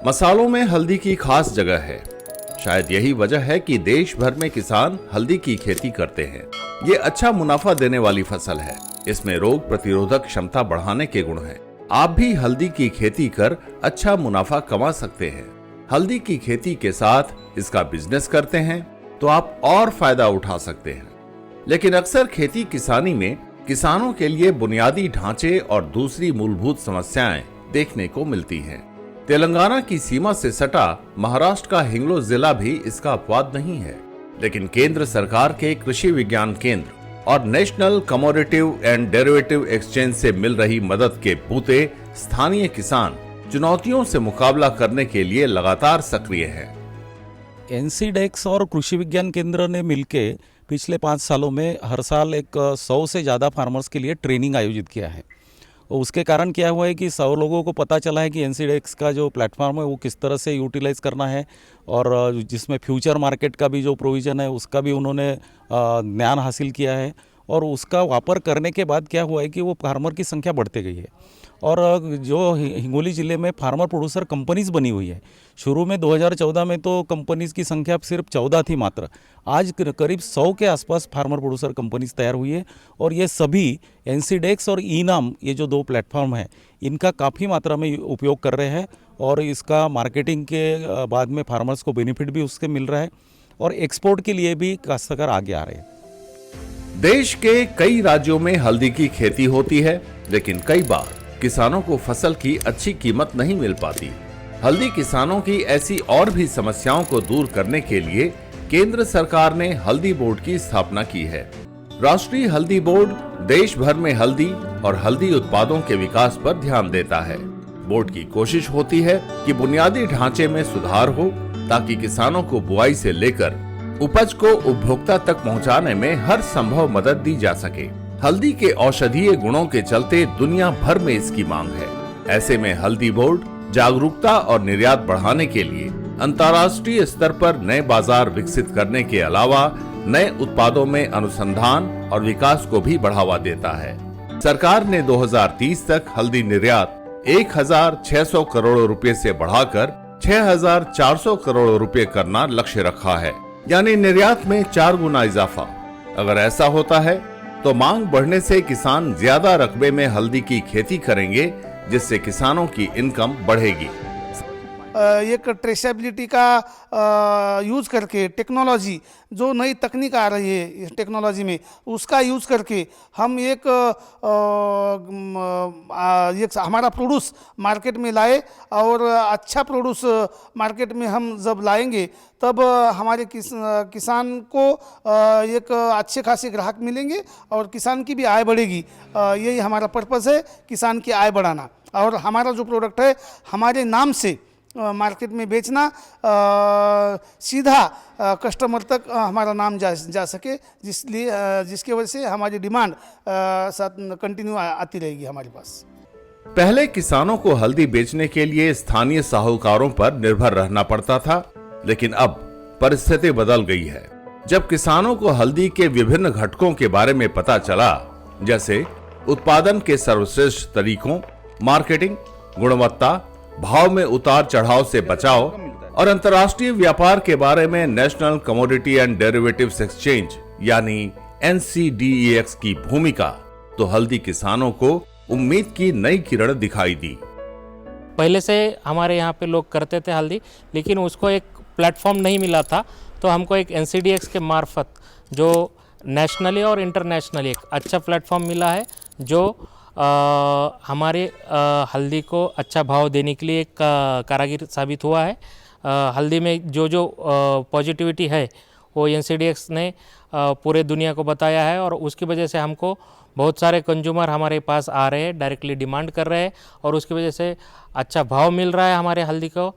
मसालों में हल्दी की खास जगह है। शायद यही वजह है कि देश भर में किसान हल्दी की खेती करते हैं। ये अच्छा मुनाफा देने वाली फसल है। इसमें रोग प्रतिरोधक क्षमता बढ़ाने के गुण हैं। आप भी हल्दी की खेती कर अच्छा मुनाफा कमा सकते हैं। हल्दी की खेती के साथ इसका बिजनेस करते हैं तो आप और फायदा उठा सकते हैं। लेकिन अक्सर खेती किसानी में किसानों के लिए बुनियादी ढांचे और दूसरी मूलभूत समस्याएं देखने को मिलती हैं। तेलंगाना की सीमा से सटा महाराष्ट्र का हिंगलो जिला भी इसका अपवाद नहीं है। लेकिन केंद्र सरकार के कृषि विज्ञान केंद्र और नेशनल कमोडिटिव एंड डेरिवेटिव एक्सचेंज से मिल रही मदद के बूते स्थानीय किसान चुनौतियों से मुकाबला करने के लिए लगातार सक्रिय हैं। एनसीडेक्स और कृषि विज्ञान केंद्र ने मिलकर पिछले 5 सालों में हर साल एक 100 से ज़्यादा फार्मर्स के लिए ट्रेनिंग आयोजित किया है। उसके कारण क्या हुआ है कि 100 लोगों को पता चला है कि एनसीडेक्स का जो प्लेटफॉर्म है वो किस तरह से यूटिलाइज करना है, और जिसमें फ्यूचर मार्केट का भी जो प्रोविज़न है उसका भी उन्होंने ज्ञान हासिल किया है। और उसका वापर करने के बाद क्या हुआ है कि वो फार्मर की संख्या बढ़ती गई है। और जो हिंगोली ज़िले में फार्मर प्रोड्यूसर कंपनीज़ बनी हुई है, शुरू में 2014 में तो कंपनीज़ की संख्या सिर्फ 14 थी मात्र। आज करीब 100 के आसपास फार्मर प्रोड्यूसर कंपनीज़ तैयार हुई है। और ये सभी एनसीडेक्स और ईनाम, ये जो 2 प्लेटफॉर्म हैं, इनका काफ़ी मात्रा में उपयोग कर रहे हैं। और इसका मार्केटिंग के बाद में फार्मर्स को बेनिफिट भी उससे मिल रहा है, और एक्सपोर्ट के लिए भी काश्तकार आगे आ रहे हैं। देश के कई राज्यों में हल्दी की खेती होती है, लेकिन कई बार किसानों को फसल की अच्छी कीमत नहीं मिल पाती। हल्दी किसानों की ऐसी और भी समस्याओं को दूर करने के लिए केंद्र सरकार ने हल्दी बोर्ड की स्थापना की है। राष्ट्रीय हल्दी बोर्ड देश भर में हल्दी और हल्दी उत्पादों के विकास पर ध्यान देता है। बोर्ड की कोशिश होती है कि बुनियादी ढांचे में सुधार हो, ताकि किसानों को बुआई से लेकर उपज को उपभोक्ता तक पहुंचाने में हर संभव मदद दी जा सके। हल्दी के औषधीय गुणों के चलते दुनिया भर में इसकी मांग है। ऐसे में हल्दी बोर्ड जागरूकता और निर्यात बढ़ाने के लिए अंतर्राष्ट्रीय स्तर पर नए बाजार विकसित करने के अलावा नए उत्पादों में अनुसंधान और विकास को भी बढ़ावा देता है। सरकार ने 2030 तक हल्दी निर्यात 1600 करोड़ रुपए से बढ़ाकर 6400 करोड़ रुपए करना लक्ष्य रखा है, यानी निर्यात में 4 गुना इजाफा। अगर ऐसा होता है तो मांग बढ़ने से किसान ज्यादा रकबे में हल्दी की खेती करेंगे, जिससे किसानों की इनकम बढ़ेगी। एक ट्रेसेबिलिटी का यूज़ करके टेक्नोलॉजी, जो नई तकनीक आ रही है इस टेक्नोलॉजी में, उसका यूज़ करके हम एक हमारा प्रोड्यूस मार्केट में लाए। और अच्छा प्रोड्यूस मार्केट में हम जब लाएंगे तब हमारे किसान को एक अच्छे खासे ग्राहक मिलेंगे और किसान की भी आय बढ़ेगी। यही हमारा पर्पज़ है, किसान की आय बढ़ाना। और हमारा जो प्रोडक्ट है हमारे नाम से मार्केट में बेचना, सीधा कस्टमर तक हमारा नाम जा सके, जिसकी वजह से हमारी डिमांड कंटिन्यू आती रहेगी हमारे पास। पहले किसानों को हल्दी बेचने के लिए स्थानीय साहूकारों पर निर्भर रहना पड़ता था, लेकिन अब परिस्थिति बदल गई है। जब किसानों को हल्दी के विभिन्न घटकों के बारे में पता चला, जैसे उत्पादन के सर्वश्रेष्ठ तरीकों, मार्केटिंग, गुणवत्ता, भाव में उतार चढ़ाव से बचाव और अंतर्राष्ट्रीय व्यापार के बारे में national commodity and derivatives exchange यानी NCDEX की भूमिका, तो हल्दी किसानों को उम्मीद की नई किरण दिखाई दी। पहले से हमारे यहाँ पे लोग करते थे हल्दी, लेकिन उसको एक प्लेटफॉर्म नहीं मिला था। तो हमको एक NCDEX के मार्फत जो नेशनली और इंटरनेशनली एक अच्छा प्लेटफॉर्म मिला है, जो हमारे हल्दी को अच्छा भाव देने के लिए एक कारागिर साबित हुआ है। हल्दी में जो पॉजिटिविटी है वो NCDEX ने पूरे दुनिया को बताया है, और उसकी वजह से हमको बहुत सारे कंज्यूमर हमारे पास आ रहे हैं, डायरेक्टली डिमांड कर रहे हैं, और उसकी वजह से अच्छा भाव मिल रहा है हमारे हल्दी को।